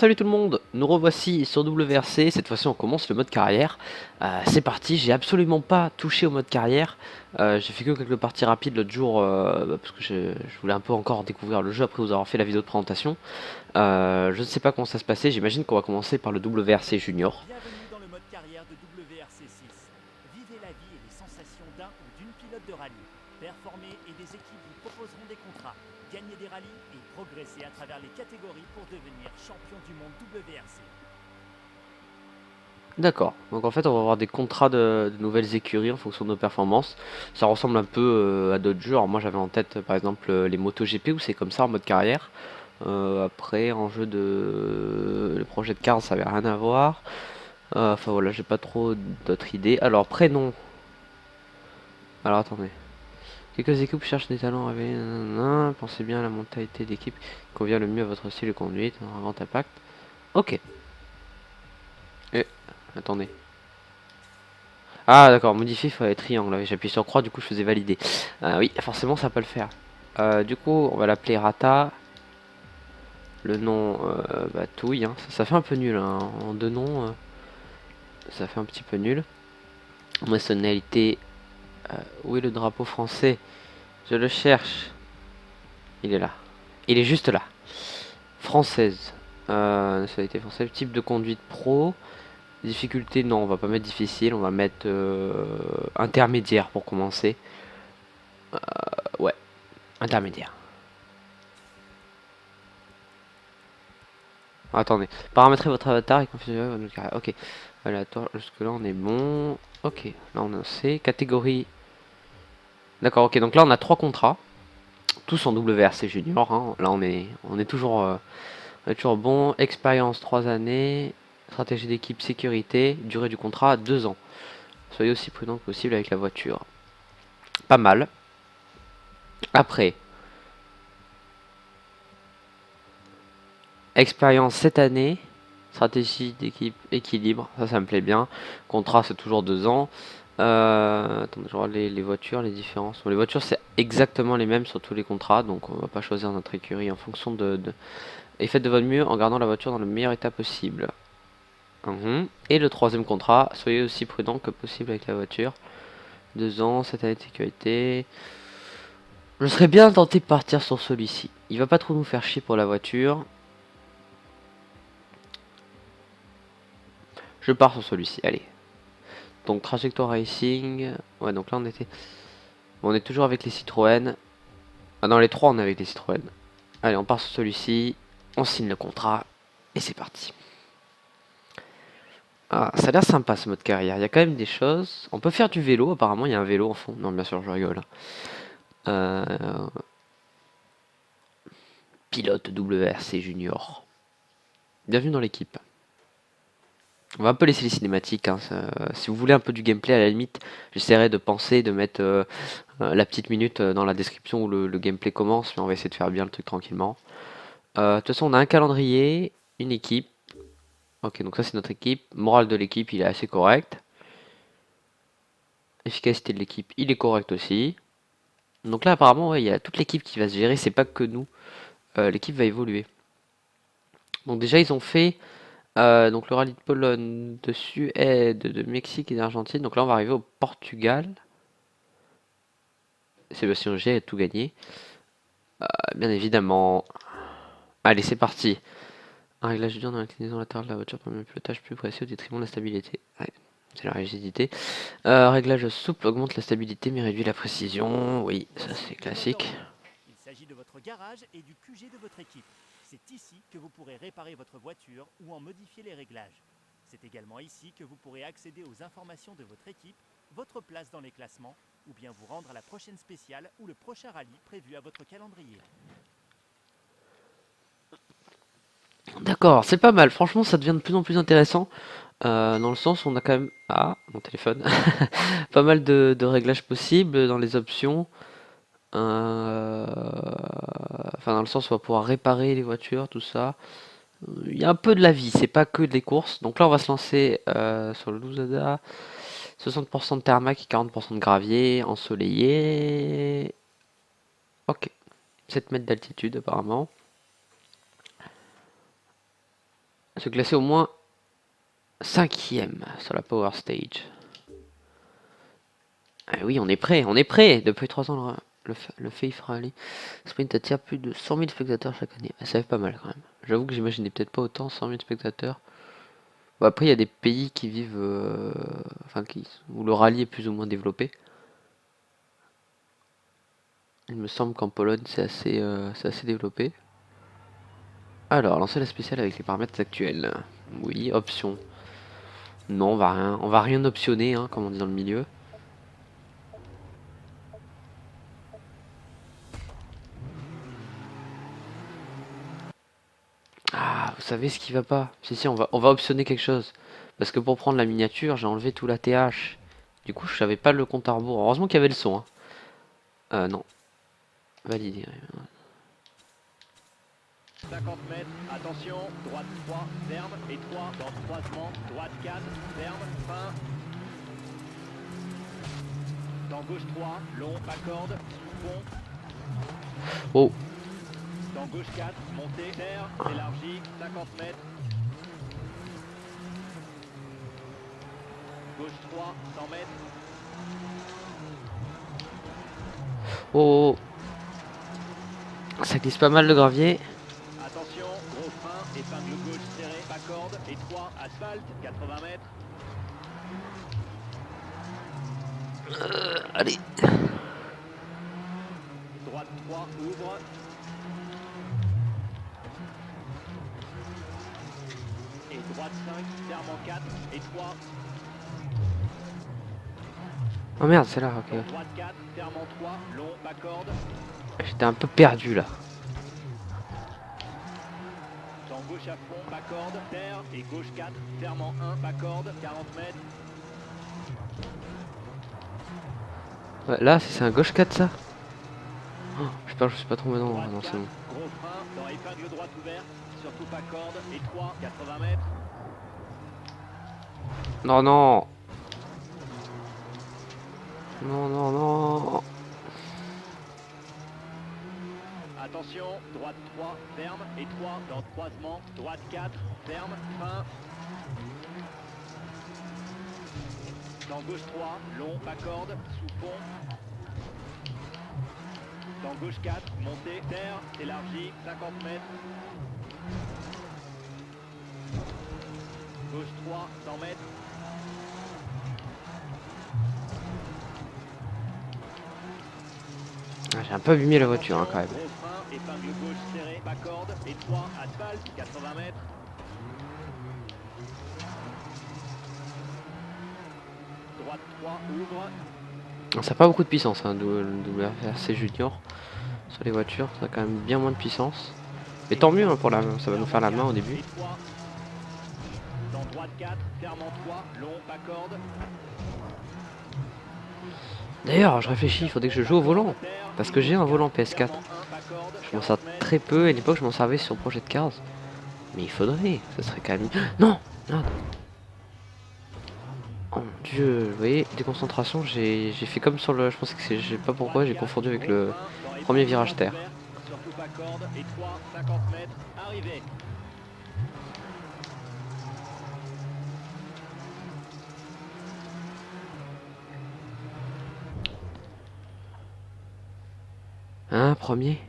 Salut tout le monde, nous revoici sur WRC, cette fois-ci on commence le mode carrière. C'est parti, j'ai absolument pas touché au mode carrière. J'ai fait que quelques parties rapides l'autre jour parce que je voulais un peu encore découvrir le jeu après vous avoir fait la vidéo de présentation. Je ne sais pas comment ça se passait, j'imagine qu'on va commencer par le WRC Junior. Bienvenue dans le mode carrière de WRC6. Vivez la vie et les sensations d'un ou d'une pilote de rallye. Performez et des équipes vous proposeront des contrats. Gagnez des rallyes et progressez à travers les catégories pour devenir champion du monde WRC. D'accord, donc en fait on va avoir des contrats de nouvelles écuries en fonction de nos performances. Ça ressemble un peu à d'autres jeux. Alors moi j'avais en tête par exemple les MotoGP où c'est comme ça en mode carrière. Après en jeu de... Le projet de cars ça avait rien à voir. Enfin voilà, j'ai pas trop d'autres idées. Alors prénom. Alors attendez. Quelques équipes cherchent des talents révélés. Nanana. Pensez bien à la mentalité d'équipe qui convient le mieux à votre style de conduite. Un grand impact. Ok. Et attendez. Ah d'accord, modifier il faut aller triangle. J'appuie sur croix, du coup je faisais valider. Oui, forcément ça peut le faire. Du coup on va l'appeler Rata. Le nom, bah Touille. Hein. Ça fait un peu nul. Hein. En deux noms, ça fait un petit peu nul. Nationalité. Où est le drapeau français? Je le cherche. Il est là. Il est juste là. Française. Nationalité française. Type de conduite pro. Difficulté, non, on va pas mettre difficile. On va mettre intermédiaire pour commencer. Ouais, intermédiaire. Attendez. Paramétrer votre avatar et configurer votre carrière. Ok. Aléatoire, jusque là on est bon. Ok. Là on a C. Catégorie. D'accord, ok. Donc là on a trois contrats. Tous en WRC Junior. Hein. Là on est toujours bon. Expérience 3 années. Stratégie d'équipe sécurité. Durée du contrat 2 ans. Soyez aussi prudent que possible avec la voiture. Pas mal. Après. Expérience 7 années. Stratégie d'équipe équilibre. Ça me plaît bien. Contrat c'est toujours 2 ans. Attendez, je regarde les voitures, les différences. Bon, les voitures c'est exactement les mêmes sur tous les contrats. Donc on va pas choisir notre écurie en fonction de... Et faites de votre mieux en gardant la voiture dans le meilleur état possible. Et le troisième contrat, soyez aussi prudent que possible avec la voiture. 2 ans, 7 années de sécurité. Je serais bien tenté de partir sur celui-ci. Il va pas trop nous faire chier pour la voiture. Je pars sur celui-ci, allez. Donc trajectoire racing. Ouais, donc là on était... Bon, on est toujours avec les Citroën. Ah, dans les trois on est avec les Citroën. Allez, on part sur celui-ci. On signe le contrat. Et c'est parti. Ah, ça a l'air sympa ce mode carrière. Il y a quand même des choses. On peut faire du vélo. Apparemment, il y a un vélo en fond. Non, bien sûr, je rigole. Euh, Pilote WRC Junior. Bienvenue dans l'équipe. On va un peu laisser les cinématiques. Hein, si vous voulez un peu du gameplay, à la limite, j'essaierai de penser de mettre la petite minute dans la description où le gameplay commence. Mais on va essayer de faire bien le truc tranquillement. De toute façon, on a un calendrier, une équipe. Ok, donc ça c'est notre équipe. Morale de l'équipe, il est assez correct. Efficacité de l'équipe, il est correct aussi. Donc là, apparemment, ouais, il y a toute l'équipe qui va se gérer. C'est pas que nous. L'équipe va évoluer. Donc déjà, ils ont fait donc le rallye de Pologne, de Suède, de Mexique et d'Argentine. Donc là, on va arriver au Portugal. Sébastien Ogier a tout gagné. Bien évidemment. Allez, c'est parti. Un réglage dur dans l'inclinaison latérale de la voiture permet un pilotage plus précis au détriment de la stabilité. Ouais, c'est la rigidité. Réglage souple augmente la stabilité mais réduit la précision. Oui, ça c'est classique. Il s'agit de votre garage et du QG de votre équipe. C'est ici que vous pourrez réparer votre voiture ou en modifier les réglages. C'est également ici que vous pourrez accéder aux informations de votre équipe, votre place dans les classements, ou bien vous rendre à la prochaine spéciale ou le prochain rallye prévu à votre calendrier. D'accord, c'est pas mal. Franchement, ça devient de plus en plus intéressant. Dans le sens où on a quand même... Ah, mon téléphone. Pas mal de réglages possibles dans les options. Enfin, dans le sens où on va pouvoir réparer les voitures, tout ça. Il y a un peu de la vie, c'est pas que des courses. Donc là, on va se lancer sur le Luzada. 60% de tarmac et 40% de gravier, ensoleillé. Ok. 7 mètres d'altitude apparemment. Se classer au moins 5e sur la Power Stage. Ah oui, on est prêt. Depuis 3 ans, le Faith Rally Sprint attire plus de 100 000 spectateurs chaque année. Ah, ça fait pas mal quand même. J'avoue que j'imaginais peut-être pas autant, 100 000 spectateurs. Bon, après, il y a des pays qui vivent, enfin, où le rallye est plus ou moins développé. Il me semble qu'en Pologne, c'est assez développé. Alors, lancer la spéciale avec les paramètres actuels. Oui, option. Non, on va rien optionner, hein, comme on dit dans le milieu. Ah, vous savez ce qui va pas? Si, on va optionner quelque chose. Parce que pour prendre la miniature, j'ai enlevé tout la TH. Du coup, je savais pas le compte à rebours. Heureusement qu'il y avait le son, hein. Non. Validé. 50 mètres, attention, droite 3, ferme, et 3 dans le croisement, droite 4, ferme, fin. Dans gauche 3, long, pas corde, sous pont. Oh, Dans gauche 4, montée, terre, élargie, 50 mètres. Gauche 3, 100 mètres. oh, oh. Ça glisse pas mal le gravier. Attention, gros frein, épingle gauche serrée, pas corde, et 3, asphalte, 80 mètres. Allez. Droite 3, ouvre. Et droite 5, ferme en 4, et 3. Oh merde, c'est là, ok. Droite 4, ferme en 3, long, pas corde. J'étais un peu perdu là. Dans gauche à fond, pas corde, terre, et gauche 4, ferme en 1, pas corde, 40 mètres. Ouais, là, c'est un gauche 4 ça. Oh, j'espère que je suis pas tombé dans. Droite Non, c'est 4, bon. gros frein, dans épingle droite ouverte, surtout pas corde, et 3, 80 mètres. Non, non. Non, non, non. Attention, droite 3, ferme, et 3 dans le croisement, droite 4, ferme, fin. Dans gauche 3, long, pas corde, sous pont. Dans gauche 4, montée, terre, élargie, 50 mètres. Gauche 3, 100 mètres. Ah, j'ai un peu abîmé la voiture hein, Attention, quand même. gros frein, épingle gauche serrée, pas corde, et 3, asphalte, 80 mètres. Droite 3, ouvre. Ça n'a pas beaucoup de puissance, hein, WRC Junior. Sur les voitures, ça a quand même bien moins de puissance. Mais tant mieux hein, pour la main, ça va nous faire la main au début. Et 3. Dans droite 4, ferme en 3, long, pas corde. D'ailleurs, je réfléchis, il faudrait que je joue au volant. Parce que j'ai un volant PS4. Je m'en sers très peu, à l'époque je m'en servais sur Project Cars. Mais il faudrait, ça serait quand même... Non, non. Oh mon dieu, vous voyez, déconcentration, j'ai fait comme sur le... Je pense que c'est... Je sais pas pourquoi, j'ai confondu avec le premier virage terre. Surtout pas corde, et 3, 50 mètres, arrivé. Hein, premier?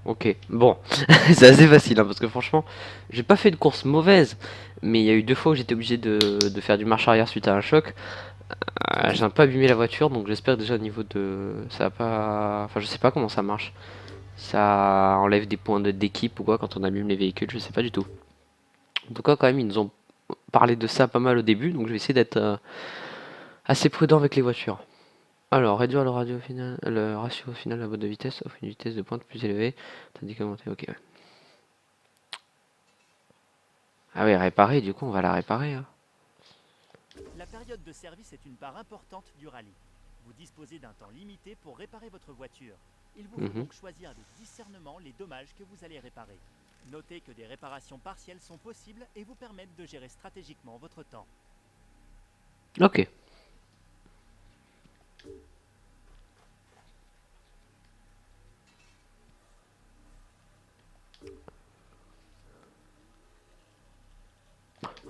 Ok, bon, c'est assez facile hein, parce que franchement, j'ai pas fait de course mauvaise, mais il y a eu 2 fois où j'étais obligé de faire du marche arrière suite à un choc. J'ai un peu abîmé la voiture, donc j'espère déjà au niveau de... Ça va pas... Enfin, je sais pas comment ça marche. Ça enlève des points d'équipe ou quoi quand on abîme les véhicules, je sais pas du tout. En tout cas, quand même, ils nous ont parlé de ça pas mal au début, donc je vais essayer d'être assez prudent avec les voitures. Alors, réduire le ratio final de la boîte de vitesse, offre une vitesse de pointe plus élevée, tandis que monter, ok. Ouais. Ah oui, réparer, du coup, on va la réparer. Hein. La période de service est une part importante du rallye. Vous disposez d'un temps limité pour réparer votre voiture. Il vous faut Mhm. donc choisir avec discernement les dommages que vous allez réparer. Notez que des réparations partielles sont possibles et vous permettent de gérer stratégiquement votre temps. Ok.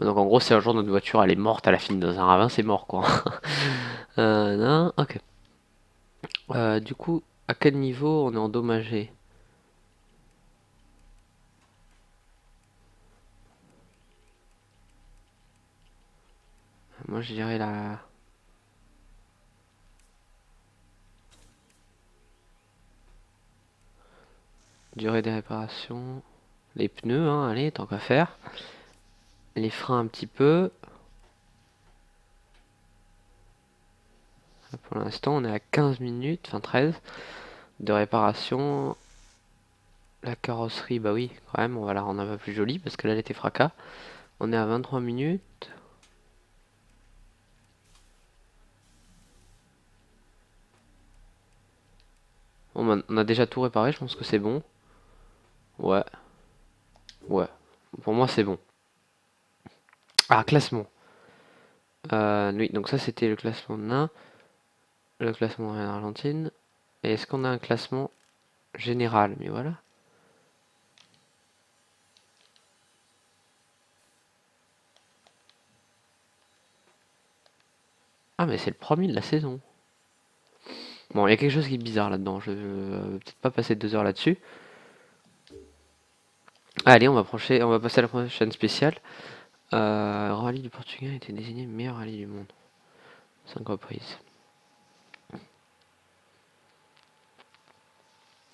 Donc en gros, si un jour notre voiture elle est morte, elle a fini dans un ravin, c'est mort quoi. Non, ok. Du coup, à quel niveau on est endommagé? Moi je dirais la durée des réparations. Les pneus, hein, allez, tant qu'à faire. Les freins un petit peu. Pour l'instant, on est à 15 minutes, enfin 13 de réparation. La carrosserie, bah oui, quand même, on va la rendre un peu plus jolie parce que là, elle était fracas. On est à 23 minutes. On a déjà tout réparé, je pense que c'est bon. Ouais, ouais. Pour moi, c'est bon. Ah, classement. Oui, donc ça, c'était le classement de nain. Le classement en Argentine. Et est-ce qu'on a un classement général? Mais voilà. Ah, mais c'est le premier de la saison. Bon, il y a quelque chose qui est bizarre là-dedans. Je vais peut-être pas passer 2 heures là-dessus. Allez, on va passer à la prochaine spéciale. Rallye du Portugal a été désigné meilleur rallye du monde. 5 reprises.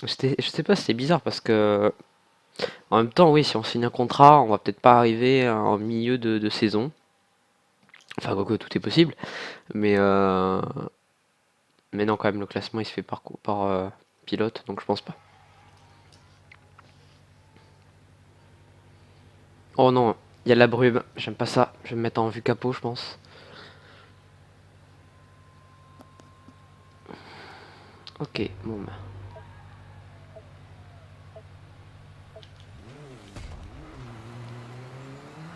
Je sais pas, c'était bizarre parce que en même temps, oui, si on signe un contrat, on va peut-être pas arriver en milieu de saison. Enfin, quoique tout est possible. Mais, euh, mais non, quand même, le classement il se fait par pilote, donc je pense pas. Oh non, il y a de la brume. J'aime pas ça. Je vais me mettre en vue capot, je pense. Ok, bon bah.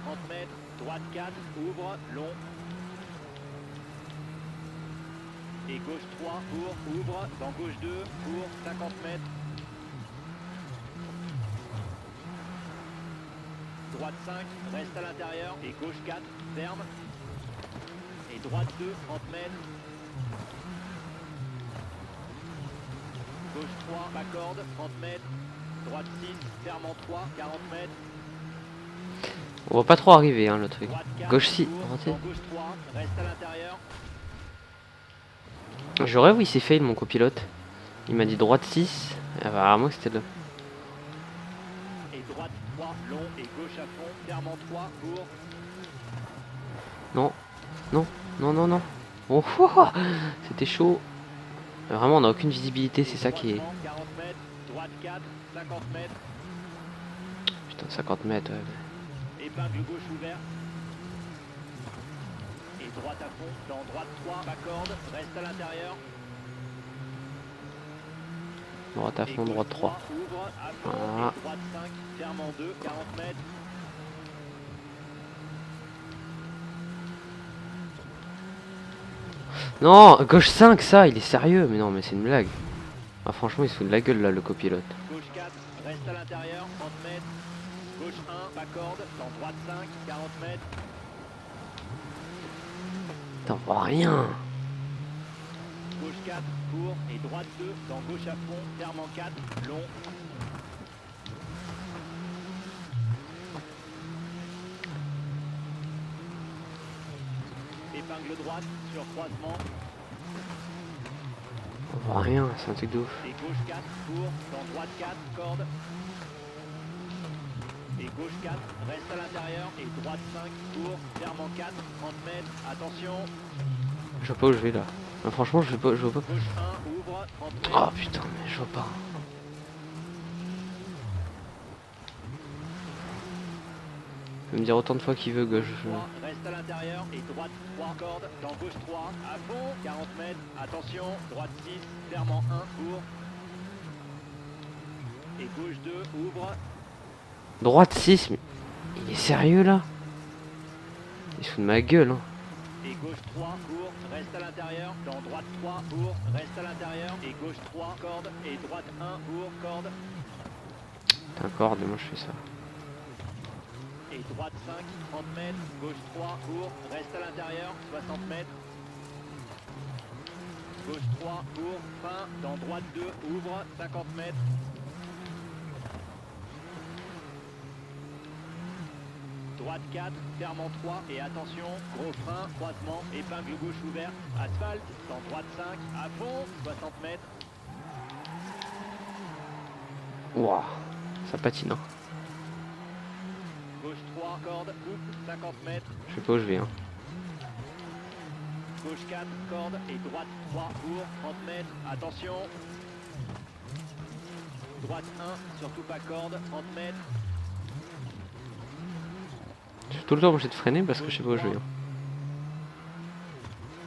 30 mètres, droite 4, ouvre, long. Et gauche 3, court, ouvre, dans gauche 2, court, 50 mètres. Droite 5, reste à l'intérieur. Et gauche 4, ferme. Et droite 2, 30 mètres. Gauche 3, accorde, 30 mètres. Droite 6, ferme en 3, 40 mètres. On va pas trop arriver, hein, le truc. Droite 4, Gauche 6. court, dans gauche 3, reste à l'intérieur. Je rêve où il s'est fail, mon copilote. Il m'a dit droite 6. Apparemment, c'était le. Et droite 3, long et gauche à fond, ferme en 3, court. Non, non, non, non, non. Oh, oh, oh, c'était chaud. Vraiment, on n'a aucune visibilité, c'est ça qui est. 40 mètres, droite 4, 50 mètres. Putain, 50 mètres, ouais. Épingle gauche ouverte. Et droite à fond, dans droite 3, accorde, reste à l'intérieur. Droite à fond, droite 3. Ouvre, à fond, Voilà. et droite 5, ferme en 2, 40 mètres. Non, gauche 5, ça, il est sérieux. Mais non, mais c'est une blague. Ah, franchement, il se fout de la gueule, là, le copilote. Gauche 4, reste à l'intérieur, 30 mètres. Gauche 1, accorde, dans droite 5, 40 mètres. T'en vois rien. Gauche 4, court, et droite 2, dans gauche à fond, ferme en 4, long. Épingle droite, sur croisement. On voit rien, c'est un truc de ouf. Et gauche 4, court, dans droite 4, corde. Et gauche 4, reste à l'intérieur. Et droite 5, court, ferme en 4, 30 mètres, attention. Je vois pas où je vais là. Ah, franchement, je vois pas. Gauche 1, ouvre, 30 mètres. Oh putain, mais je vois pas. Il peut me dire autant de fois qu'il veut gauche. 3, reste à l'intérieur. Et droite 3, corde, dans gauche 3, à fond, 40 mètres, attention. Droite 6, ferme en 1, court. Et gauche 2, ouvre. Droite 6, mais il est sérieux là? Il se fout de ma gueule, hein. Et gauche 3, court, reste à l'intérieur. Dans droite 3, court, reste à l'intérieur. Et gauche 3, corde. Et droite 1, court, corde. D'accord, mais moi je fais ça. et droite 5, 30 mètres, gauche 3, court, reste à l'intérieur, 60 mètres. Gauche 3, court, fin, dans droite 2, ouvre, 50 mètres. Droite 4, ferme en 3 et attention, gros frein, croisement, épingle gauche ouverte, asphalte, dans droite 5, à fond, 60 mètres. Ouah, ça patine. Hein. Gauche 3, corde, coupe, 50 mètres. Je sais pas où je vais. Hein. Gauche 4, corde et droite 3, court, 30 mètres, attention. Droite 1, surtout pas corde, 30 mètres. Je suis tout le temps obligé de freiner parce que je sais pas où je vais. Hein.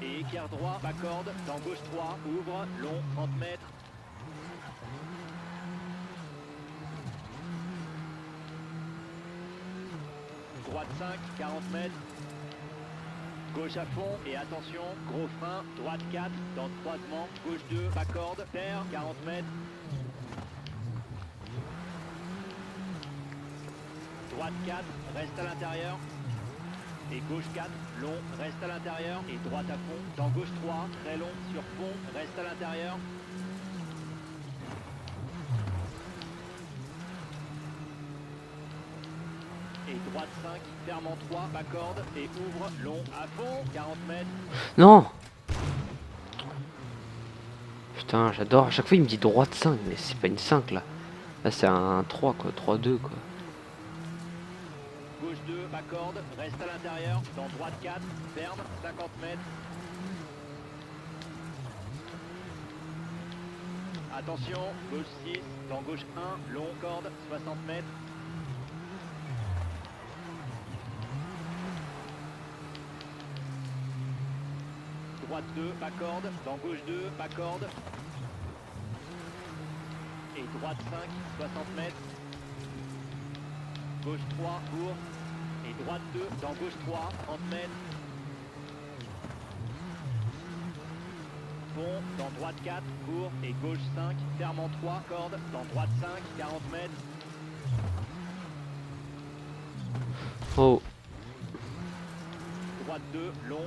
Et écart droit, pas corde, dans gauche 3, ouvre, long, 30 mètres. Droite 5, 40 mètres. Gauche à fond et attention, gros frein, droite 4, dans croisement, gauche 2, pas corde, terre, 40 mètres. Droite 4, reste à l'intérieur. Et gauche 4, long, reste à l'intérieur. Et droite à fond, dans gauche 3, très long, sur pont, reste à l'intérieur. Et droite 5, ferme en 3, pas corde, et ouvre, long, à fond, 40 mètres. Non! Putain, j'adore. À chaque fois, il me dit droite 5, mais c'est pas une 5 là. Là, c'est un 3 quoi, 3-2 quoi. Gauche 2, pas corde, reste à l'intérieur, dans droite 4, ferme, 50 mètres. Attention, gauche 6, dans gauche 1, long, corde, 60 mètres. Droite 2, pas corde, dans gauche 2, pas corde. Et droite 5, 60 mètres. Gauche 3, court. Et droite 2, dans gauche 3, 30 mètres. Pont, dans droite 4, court. Et gauche 5, ferme en 3, corde. Dans droite 5, 40 mètres. Oh, Droite 2, long.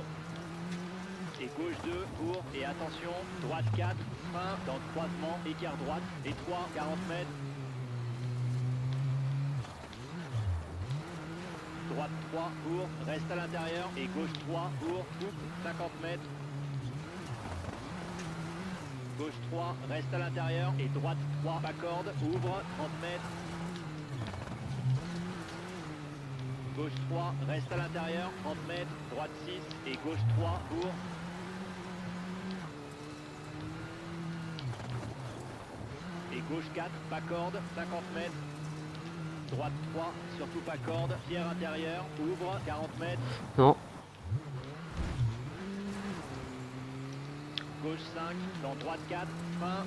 Et gauche 2, court. Et attention, droite 4, fin, dans le croisement, écart droite. Et 3, 40 mètres. Droite 3, court, reste à l'intérieur. Et gauche 3, court, coupe, 50 mètres. Gauche 3, reste à l'intérieur. Et droite 3, pas corde, ouvre, 30 mètres. Gauche 3, reste à l'intérieur, 30 mètres. Droite 6 et gauche 3, court. Et gauche 4, pas corde, 50 mètres. Droite 3, surtout pas corde, pierre intérieure, ouvre, 40 mètres. non. Gauche 5, dans droite 4, fin.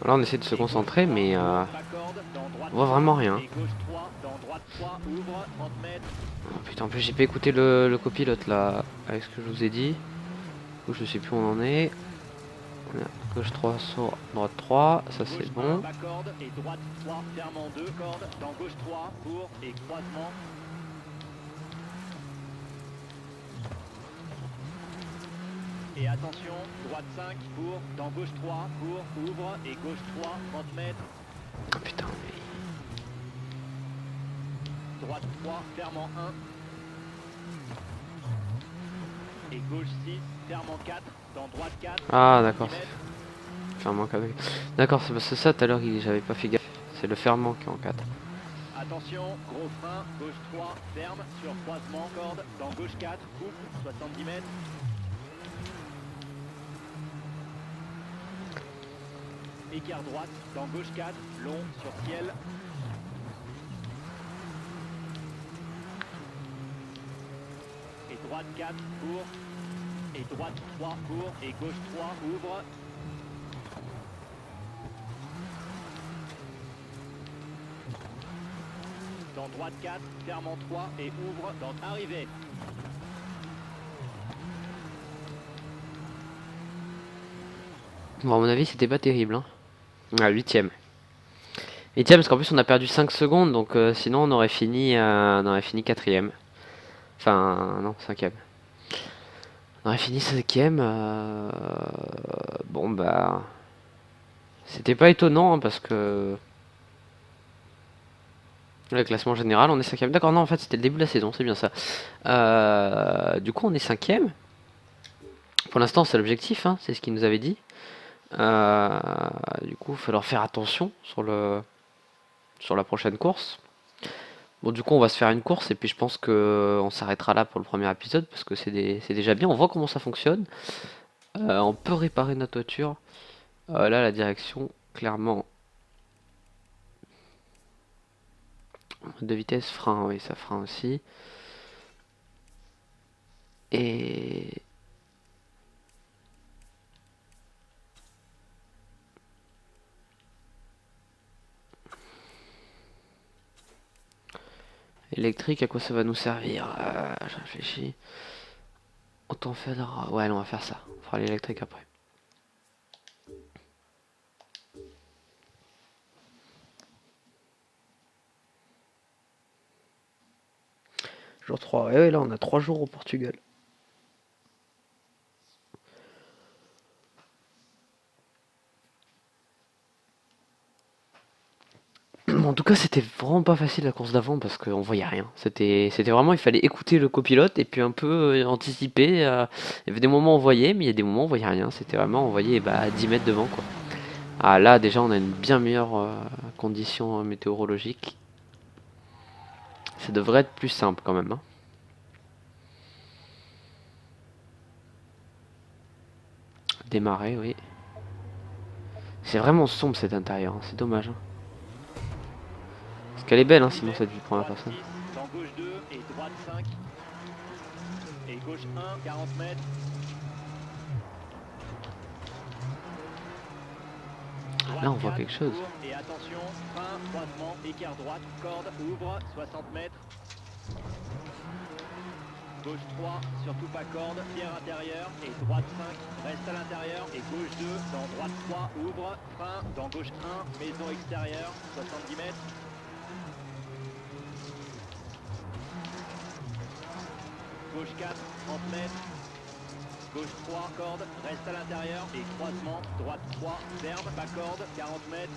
Là, on essaie de se concentrer, mais Pas corde, dans droite on voit vraiment rien. et gauche 3, dans droite 3, ouvre, 30 mètres. Oh, putain, en plus, j'ai pas écouté le copilote là, avec ce que je vous ai dit. Du coup, je sais plus où on en est. On est à gauche 3 sur droite 3, ça c'est Gauche bon. 1, pas corde, et droite 3, ferme en 2, corde, dans gauche 3, court, et croisement. Et attention, droite 5, court, dans gauche 3, court, ouvre, et gauche 3, 30 mètres. Oh putain, mais... Droite 3, ferme en 1. Et gauche 6, ferme en 4, dans droite 4. Ah d'accord, 10 mètres. fermement 4. D'accord, c'est parce que ça tout à l'heure, j'avais pas fait gaffe. C'est le fermement qui est en 4. Attention, gros frein, gauche 3, ferme, sur croisement, corde, dans gauche 4, coupe, 70 mètres. Écart droite, dans gauche 4, long, sur ciel. Et droite 4, court. Et droite 3, court. Et gauche 3, ouvre. Dans droite 4, ferme en 3 et ouvre dans arrivée. Bon, à mon avis, c'était pas terrible. Hein. Ah, 8ème. Et tiens, parce qu'en plus on a perdu 5 secondes, donc sinon on aurait fini quatrième. Enfin, non, cinquième. On aurait fini cinquième. Bon, bah. C'était pas étonnant, hein, parce que. Le classement général, on est cinquième. D'accord, non, en fait, c'était le début de la saison, c'est bien ça. Du coup, on est cinquième. Pour l'instant, c'est l'objectif, hein, c'est ce qu'il nous avait dit. Du coup, il va falloir faire attention sur la prochaine course. Bon, du coup, on va se faire une course et puis je pense que on s'arrêtera là pour le premier épisode parce que c'est déjà bien. On voit comment ça fonctionne. On peut réparer notre voiture. Là, la direction, clairement, de vitesse, frein, oui, ça frein aussi. Et électrique, à quoi ça va nous servir? Je réfléchis. Autant faire. Ouais, non, on va faire ça. On fera l'électrique après. Jour 3. Ouais, ouais, là, on a 3 jours au Portugal. En tout cas, c'était vraiment pas facile la course d'avant parce qu'on voyait rien. C'était vraiment, il fallait écouter le copilote et puis un peu anticiper. Il y avait des moments où on voyait, mais il y a des moments où on voyait rien. C'était vraiment, on voyait à 10 mètres devant, quoi. Ah là, déjà, on a une bien meilleure condition météorologique. Ça devrait être plus simple quand même, hein. Démarrer, oui. C'est vraiment sombre cet intérieur, hein, c'est dommage, hein. Parce qu'elle est belle, hein, sinon cette vue première personne. Dans gauche 2 et droite 5. Et gauche 1, 40 mètres. Là, on voit quelque chose. Et attention, frein, croisement, écart droite, corde, ouvre, 60 mètres. Gauche 3, surtout pas corde, pierre intérieure. Et droite 5, reste à l'intérieur. Et gauche 2, dans droite 3, ouvre, frein. Dans gauche 1, maison extérieure, 70 mètres. Gauche 4, 30 mètres. Gauche 3, corde, reste à l'intérieur. Et croisement, droite 3, ferme, pas corde, 40 mètres.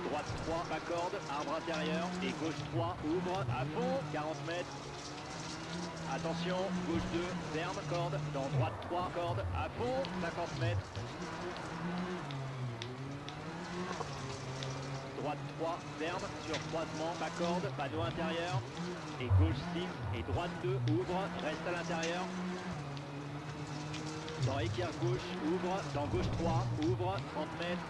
Droite 3, pas corde, arbre intérieur. Et gauche 3, ouvre, à fond, 40 mètres. Attention, gauche 2, ferme, corde. Dans droite 3, corde, à fond, 50 mètres. Droite 3, ferme, sur croisement, pas corde, panneau intérieur. Et gauche 6, et droite 2, ouvre, reste à l'intérieur. Dans équerre gauche, ouvre, dans gauche 3, ouvre, 30 mètres.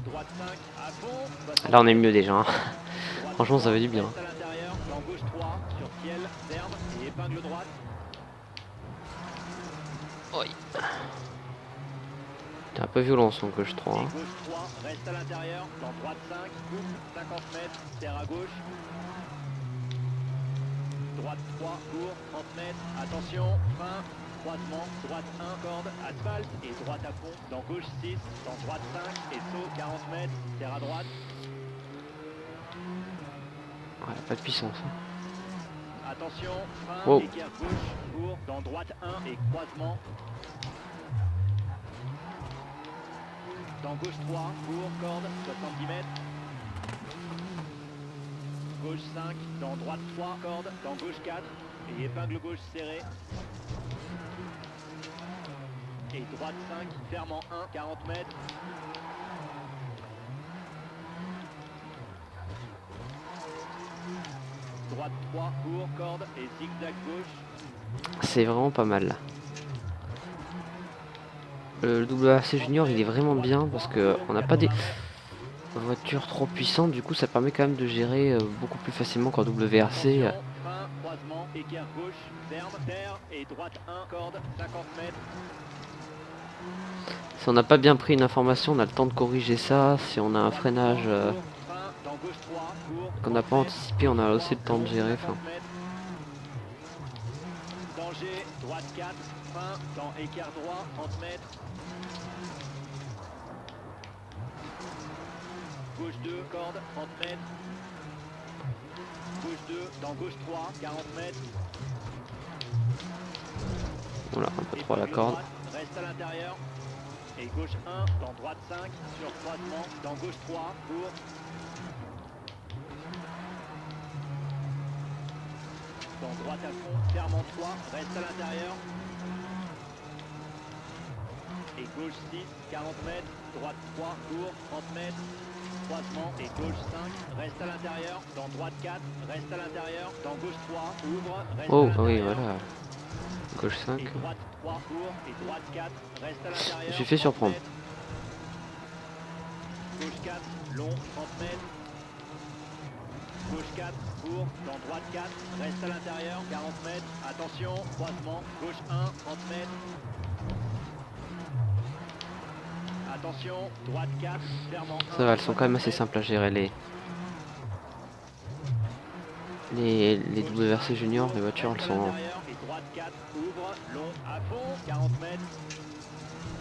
Droite 5, à fond. Là, on est mieux déjà, hein. Droite Franchement, ça 3, veut du bien. reste à l'intérieur, dans gauche 3, sur ciel, ferme, et épingle droite. Oui. C'est un peu violent son gauche 3, hein. Et gauche 3, reste à l'intérieur, dans droite 5, coupe, 50 mètres, serre à gauche. Droite 3, court, 30 mètres, attention, frein, croisement, droite 1, corde, asphalte, et droite à fond, dans gauche 6, dans droite 5, et saut, 40 mètres, serre à droite. Ouais, pas de puissance, hein. Attention, frein, Wow. équerre gauche, court, dans droite 1, et croisement. Dans gauche 3, court, corde, 70 mètres. Gauche 5, dans droite 3, corde, dans gauche 4, et épingle gauche serrée. Et droite 5, ferme en 1, 40 mètres. Droite 3, court, corde, et zigzag gauche. C'est vraiment pas mal là. Le WRC Junior il est vraiment bien parce que on n'a pas des voitures trop puissantes, du coup ça permet quand même de gérer beaucoup plus facilement qu'en WRC. Attention, frein, croisement, équerre gauche, ferme, terre, et droite 1, corde, 50 mètres. Si on n'a pas bien pris une information, on a le temps de corriger ça. Si on a un freinage Frein, dans gauche 3, court, qu'on n'a pas anticipé, on a aussi le temps de gérer. Enfin, droite 4, fin, dans écart droit, 30 mètres. Gauche 2, corde, 30 mètres. Gauche 2, dans gauche 3, 40 mètres. Voilà, un peu Et trop à la puis corde. droite, reste à l'intérieur. Et gauche 1, dans droite 5, sur croisement, dans gauche 3, court. Dans droite à fond, ferme en 3, reste à l'intérieur. Et gauche 6, 40 mètres, droite 3, court, 30 mètres. Croisement et gauche 5, reste à l'intérieur. Dans droite 4, reste à l'intérieur. Dans gauche 3, ouvre, reste à Oh, ah oui, l'intérieur. voilà. Gauche 5. Et droite 3, court, et droite 4, reste à l'intérieur. Je me suis fait 30 surprendre. mètres. Gauche 4, long, 30 mètres. Gauche 4, court, dans droite 4, reste à l'intérieur, 40 mètres. Attention, croisement, gauche 1, 30 mètres. Attention, droite 4, fermant 1. Ça va, elles sont quand même assez simples à gérer les WRC juniors, les voitures, elles sont, Et droite 4, ouvre, long, à fond, 40 mètres.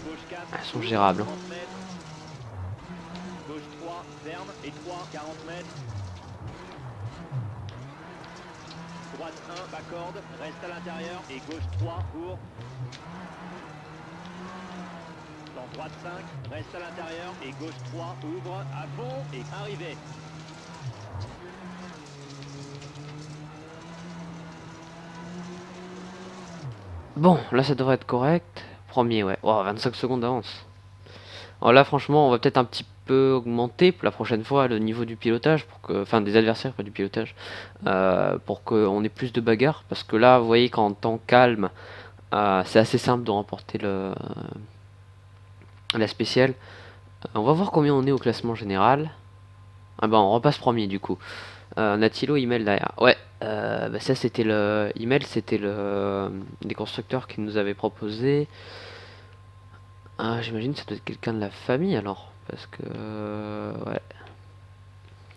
Gauche 4, elles sont gérables. 30 mètres. Gauche 3, ferme, et 3, 40 mètres. Droite 1, bas corde, reste à l'intérieur, et gauche 3, court. Dans droite 5, reste à l'intérieur, et gauche 3, ouvre, à fond, et arrivé. Bon, là ça devrait être correct. Premier, ouais. Oh, 25 secondes d'avance. Alors là, franchement, on va peut-être un petit peu augmenter pour la prochaine fois le niveau du pilotage, pour que, enfin des adversaires, pas du pilotage, pour qu'on ait plus de bagarres. Parce que là, vous voyez qu'en temps calme, c'est assez simple de remporter la spéciale. On va voir combien on est au classement général. Ah bah on repasse premier du coup. Natilo, email derrière. Ouais, bah ça c'était le email, c'était le des constructeurs qui nous avaient proposé. J'imagine que ça doit être quelqu'un de la famille alors, parce que ouais,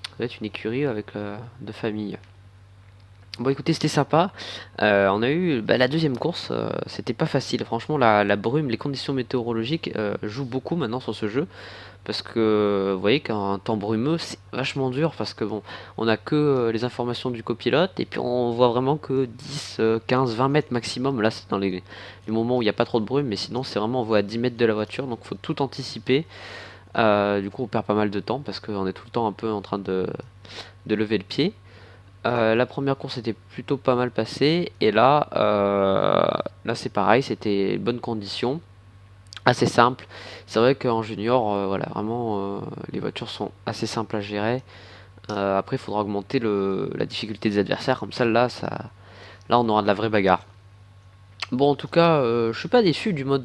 ça doit être une écurie avec de famille. Bon écoutez, c'était sympa. On a eu bah, la deuxième course, c'était pas facile. Franchement, la brume, les conditions météorologiques jouent beaucoup maintenant sur ce jeu. Parce que vous voyez qu'un temps brumeux, c'est vachement dur. Parce que bon, on a que les informations du copilote. Et puis on voit vraiment que 10, 15, 20 mètres maximum. Là, c'est dans les moments où il n'y a pas trop de brume. Mais sinon, c'est vraiment, on voit à 10 mètres de la voiture. Donc il faut tout anticiper. Du coup, on perd pas mal de temps. Parce qu'on est tout le temps un peu en train de lever le pied. La première course était plutôt pas mal passée et là c'est pareil, c'était bonnes conditions, assez simple. C'est vrai qu'en junior, voilà, vraiment les voitures sont assez simples à gérer. Après, il faudra augmenter la difficulté des adversaires, comme ça là on aura de la vraie bagarre. Bon, en tout cas, je suis pas déçu du mode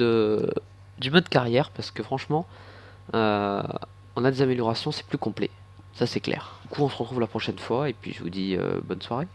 carrière parce que franchement, euh, on a des améliorations, c'est plus complet, ça c'est clair. Du coup, on se retrouve la prochaine fois et puis je vous dis bonne soirée.